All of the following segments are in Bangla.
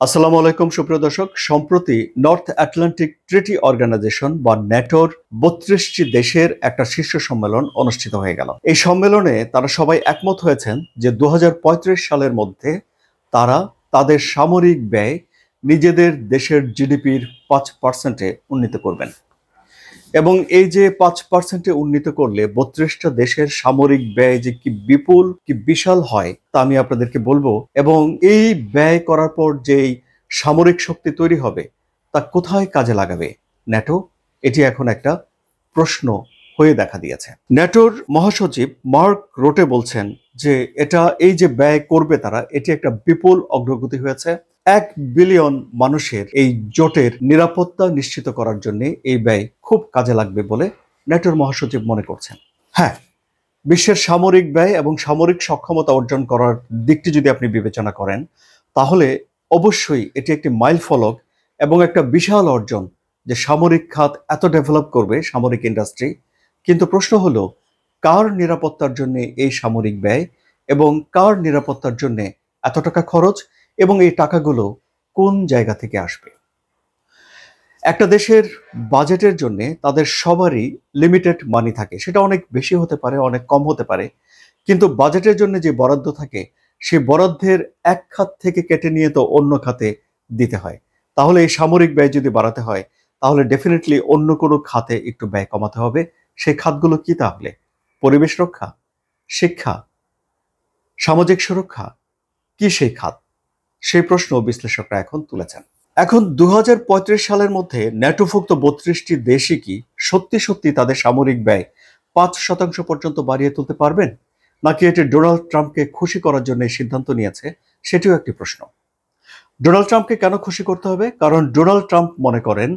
আসসালামু আলাইকুম সুপ্রিয় দর্শক। সম্প্রতি নর্থ আটলান্টিক ট্রিটি অর্গানাইজেশন বা ন্যাটোর ৩২টি দেশের একটা শীর্ষ সম্মেলন অনুষ্ঠিত হয়ে গেল। এই সম্মেলনে তারা সবাই একমত হয়েছেন যে ২০৩৫ সালের মধ্যে তারা তাদের সামরিক ব্যয় নিজেদের দেশের জিডিপির ৫%-এ উন্নীত করবেন। এবং এই যে ৫%-এ উন্নীত করলে ৩২টা দেশের সামরিক ব্যয় যে কি বিপুল কি বিশাল হয় তা আমি আপনাদেরকে বলবো। এবং এই ব্যয় করার পর যেই সামরিক শক্তি তৈরি হবে তা কোথায় কাজে লাগাবে ন্যাটো, এটি এখন একটা প্রশ্ন হয়ে দেখা দিয়েছে। ন্যাটোর মহাসচিব মার্ক রোটে বলছেন যে এই যে ব্যয় করবে তারা, এটি একটা বিপুল অগ্রগতি হয়েছে। ১ বিলিয়ন মানুষের এই জোটের নিরাপত্তা নিশ্চিত করার জন্য এই ব্যয় খুব কাজে লাগবে বলে ন্যাটোর মহাসচিব মনে করছেন। হ্যাঁ, বিশ্বের সামরিক ব্যয় এবং সামরিক সক্ষমতা অর্জন করার দিকটি যদি আপনি বিবেচনা করেন তাহলে অবশ্যই এটি একটি মাইল ফলক এবং একটা বিশাল অর্জন যে সামরিক খাত এত ডেভেলপ করবে সামরিক ইন্ডাস্ট্রি। কিন্তু প্রশ্ন হলো, কার নিরাপত্তার জন্য এই সামরিক ব্যয় এবং কার নিরাপত্তার জন্য এত টাকা খরচ এবং এই টাকাগুলো কোন জায়গা থেকে আসবে? একটা দেশের বাজেটের জন্য তাদের সবারই লিমিটেড মানি থাকে, সেটা অনেক বেশি হতে পারে, অনেক কম হতে পারে। কিন্তু বাজেটের জন্য যে বরাদ্দ থাকে সেই বরাদ্দের এক খাত থেকে কেটে নিয়ে তো অন্য খাতে দিতে হয়। তাহলে এই সামরিক ব্যয় যদি বাড়াতে হয় তাহলে ডেফিনেটলি অন্য কোনো খাতে একটু ব্যয় কমাতে হবে। সেই খাতগুলো কি তাহলে? পরিবেশ রক্ষা, শিক্ষা, সামাজিক সুরক্ষা, কি সেই খাত? সেই প্রশ্ন বিশ্লেষকরা এখন তুলেছেন। এখন ২০৩৫ সালের মধ্যে ন্যাটোভুক্ত ৩২টি দেশই কি সত্যি সত্যি তাদের সামরিক ব্যয় ৫% পর্যন্ত বাড়িয়ে তুলতে পারবেন, নাকি এটি ডোনাল্ড ট্রাম্পকে খুশি করার জন্য এই সিদ্ধান্ত নিয়েছে? সেটিও একটি প্রশ্ন। ডোনাল্ড ট্রাম্পকে কেন খুশি করতে হবে? কারণ ডোনাল্ড ট্রাম্প মনে করেন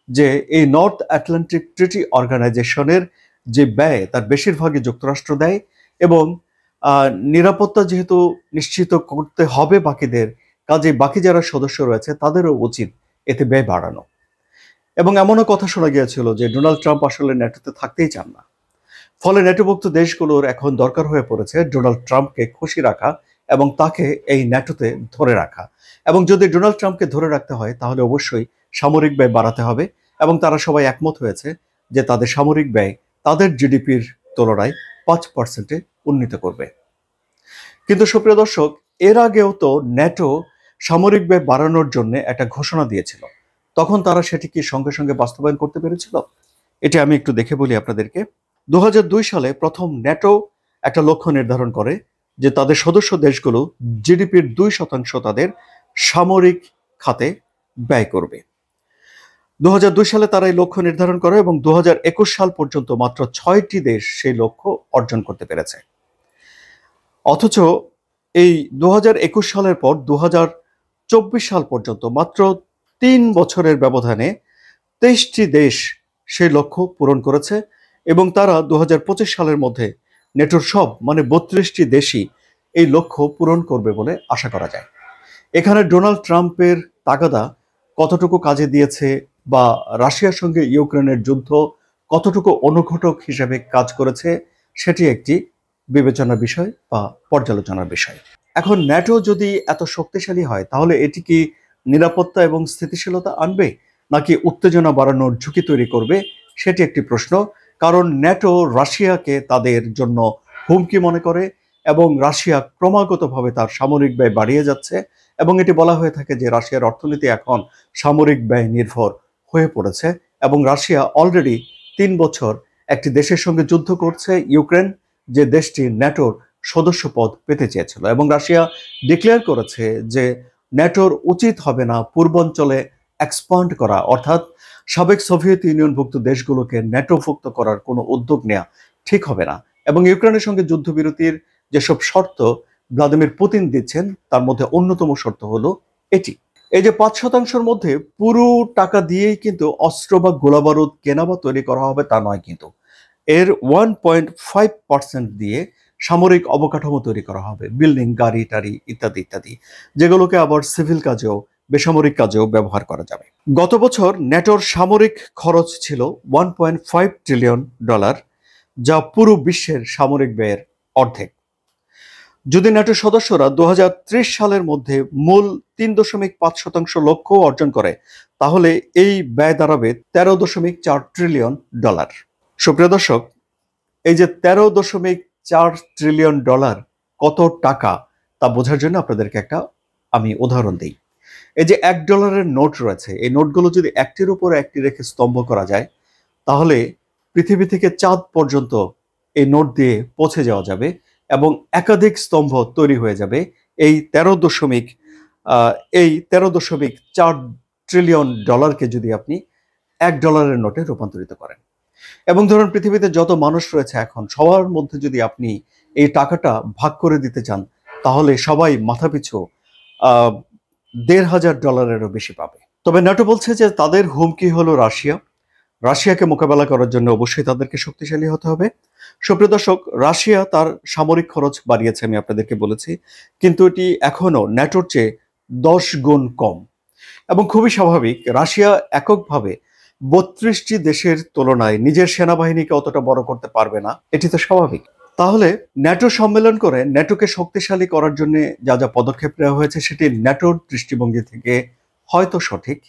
যে এই নর্থ আটলান্টিক ট্রিটি অর্গানাইজেশনের যে ব্যয় তার বেশিরভাগই যুক্তরাষ্ট্র দেয়। এবং নিরাপত্তা যেহেতু নিশ্চিত করতে হবে বাকিদের, কাজে বাকি যারা সদস্য রয়েছে তাদেরও উচিত এতে ব্যয় বাড়ানো। এবং এমনও কথা শোনা গিয়েছিল যে ডোনাল্ড ট্রাম্প আসলে ন্যাটোতে থাকতেই চান না। ফলে ন্যাটোভুক্ত দেশগুলোর এখন দরকার হয়ে পড়েছে ডোনাল্ড ট্রাম্পকে খুশি রাখা এবং তাকে এই ন্যাটোতে ধরে রাখা। এবং যদি ডোনাল্ড ট্রাম্পকে ধরে রাখতে হয় তাহলে অবশ্যই সামরিক ব্যয় বাড়াতে হবে। এবং তারা সবাই একমত হয়েছে যে তাদের সামরিক ব্যয় তাদের জিডিপির তুলনায় ৫%-এ উন্নীত করবে। কিন্তু সুপ্রিয় দর্শক, এর আগেও তো ন্যাটো সামরিক ব্যয় বাড়ানোর জন্য একটা ঘোষণা দিয়েছিল। তখন তারা সেটি কি সঙ্গে সঙ্গে বাস্তবায়ন করতে পেরেছিল? এটি আমি একটু দেখে বলি আপনাদেরকে। ২০০২ সালে প্রথম ন্যাটো একটা লক্ষ্য নির্ধারণ করে যে তাদের সদস্য দেশগুলো জিডিপির ২% তাদের সামরিক খাতে ব্যয় করবে। ২০০২ সালে তারা এই লক্ষ্য নির্ধারণ করে এবং ২০২১ সাল পর্যন্ত মাত্র ৬টি দেশ সেই লক্ষ্য অর্জন করতে পেরেছে। অথচ এই ২০২১ সালের পর ২০২৪ সাল পর্যন্ত মাত্র ৩ বছরের ব্যবধানে ২৩টি দেশ সেই লক্ষ্য পূরণ করেছে। এবং তারা ২০২৫ সালের মধ্যে নেটোর সব মানে ৩২টি দেশই এই লক্ষ্য পূরণ করবে বলে আশা করা যায়। এখানে ডোনাল্ড ট্রাম্পের তাগাদা কতটুকু কাজে দিয়েছে বা রাশিয়ার সঙ্গে ইউক্রেনের যুদ্ধ কতটুকু অনুঘটক হিসেবে কাজ করেছে সেটি একটি বিবেচনার বিষয় বা পর্যালোচনার বিষয়। এখন ন্যাটো যদি এত শক্তিশালী হয় তাহলে এটি কি নিরাপত্তা এবং স্থিতিশীলতা আনবে, নাকি উত্তেজনা বাড়ানোর ঝুঁকি তৈরি করবে? সেটি একটি প্রশ্ন। কারণ ন্যাটো রাশিয়াকে তাদের জন্য হুমকি মনে করে এবং রাশিয়া ক্রমাগতভাবে তার সামরিক ব্যয় বাড়িয়ে যাচ্ছে। এবং এটি বলা হয়ে থাকে যে রাশিয়ার অর্থনীতি এখন সামরিক ব্যয় নির্ভর হয়ে পড়েছে। এবং রাশিয়া অলরেডি ৩ বছর একটি দেশের সঙ্গে যুদ্ধ করছে, ইউক্রেন, যে দেশটি ন্যাটোর সদস্য পদ পেতে চেয়েছিল। এবং রাশিয়া ডিক্লেয়ার করেছে যে ন্যাটোর উচিত হবে না পূর্বাঞ্চলে এক্সপান্ড করা, অর্থাৎ সাবেক সোভিয়েত ইউনিয়নভুক্ত দেশগুলোকে ন্যাটোভুক্ত করার কোনো উদ্যোগ নেওয়া ঠিক হবে না। এবং ইউক্রেনের সঙ্গে যুদ্ধবিরতির যেসব শর্ত ভ্লাদিমির পুতিন দিচ্ছেন তার মধ্যে অন্যতম শর্ত হলো এটি। এই যে ৫%-এর মধ্যে পুরো টাকা দিয়েই কিন্তু অস্ত্র বা গোলাবারুদ কেনা বা তৈরি করা হবে তা নয়, কিন্তু এর 1.5% দিয়ে সামরিক অবকাঠামো তৈরি করা হবে, বিল্ডিং, গাড়ি টাড়ি ইত্যাদি ইত্যাদি, যেগুলোকে আবার সিভিল কাজেও বেসামরিক কাজেও ব্যবহার করা যাবে। গত বছর ন্যাটোর সামরিক খরচ ছিল $1.5 ট্রিলিয়ন, যা পুরো বিশ্বের সামরিক ব্যয়ের অর্ধেক। যদি ন্যাটোর সদস্যরা 2030 সালের মধ্যে মূল 3.5% লক্ষ্য অর্জন করে, তাহলে এই ব্যয় দাঁড়াবে $13.4 ট্রিলিয়ন। সুপ্রিয় দর্শক, এই যে $13.4 ট্রিলিয়ন কত টাকা তা বোঝার জন্য আপনাদেরকে আমি উদাহরণ দিই। এই যে $1 নোট রয়েছে, এই নোটগুলো যদি একটির উপর একটি রেখে স্তম্ভ করা যায়, তাহলে পৃথিবী থেকে চাঁদ পর্যন্ত এই নোট দিয়ে পৌঁছে যাওয়া যাবে এবং একাধিক স্তম্ভ তৈরি হয়ে যাবে এই 13.4 ট্রিলিয়ন যদি আপনি $1 নোটে রূপান্তরিত করেন। এবং ধরুন পৃথিবীতে যত মানুষ রয়েছে এখন, সবার মধ্যে যদি আপনি এই টাকাটা ভাগ করে দিতে চান, তাহলে সবাই মাথাপিছু $1,500 বেশি পাবে। তবে ন্যাটো বলছে যে তাদের হুমকি হলো রাশিয়াকে মোকাবেলা করার জন্য অবশ্যই তাদেরকে শক্তিশালী হতে হবে। সুপ্রিয় দর্শক, রাশিয়া তার সামরিক খরচ বাড়িয়েছে, আমি আপনাদেরকে বলেছি, কিন্তু এটি এখনো ন্যাটোর চেয়ে 10 গুণ কম। এবং খুবই স্বাভাবিক, রাশিয়া এককভাবে 32টি দেশের তুলনায় নিজের সেনাবাহিনীকে অতটা বড় করতে পারবে না, এটি তো স্বাভাবিক। তাহলে ন্যাটো সম্মেলন করে ন্যাটোকে শক্তিশালী করার জন্য যা যা পদক্ষেপ নেওয়া হয়েছে সেটি ন্যাটোর দৃষ্টিভঙ্গি থেকে হয়তো সঠিক।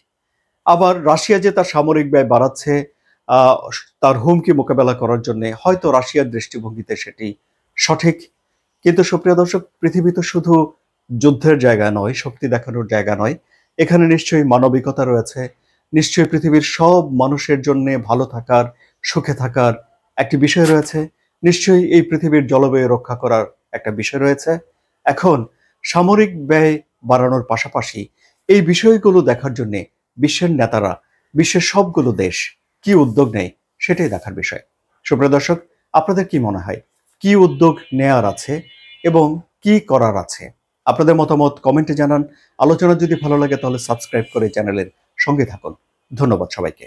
আবার রাশিয়া যে তার সামরিক ব্যয় বাড়াচ্ছে তার হুমকি মোকাবেলা করার জন্য, হয়তো রাশিয়ার দৃষ্টিভঙ্গিতে সেটি সঠিক। কিন্তু সুপ্রিয় দর্শক, পৃথিবী তো শুধু যুদ্ধের জায়গা নয়, শক্তি দেখানোর জায়গা নয়। এখানে নিশ্চয়ই মানবিকতা রয়েছে, নিশ্চয়ই পৃথিবীর সব মানুষের জন্য ভালো থাকার, সুখে থাকার একটি বিষয় রয়েছে, নিশ্চয়ই এই পৃথিবীর জলবায়ু রক্ষা করার একটা বিষয় রয়েছে। এখন সামরিক ব্যয় বাড়ানোর পাশাপাশি এই বিষয়গুলো দেখার জন্য বিশ্বের নেতারা, বিশ্বের সবগুলো দেশ কি উদ্যোগ নেয় সেটাই দেখার বিষয়। সুপ্রিয় দর্শক, আপনাদের কি মনে হয়, কি উদ্যোগ নেয়ার আছে এবং কি করার আছে? আপনাদের মতামত কমেন্টে জানান। আলোচনা যদি ভালো লাগে তাহলে সাবস্ক্রাইব করে চ্যানেলের সঙ্গে থাকুন। ধন্যবাদ সবাইকে।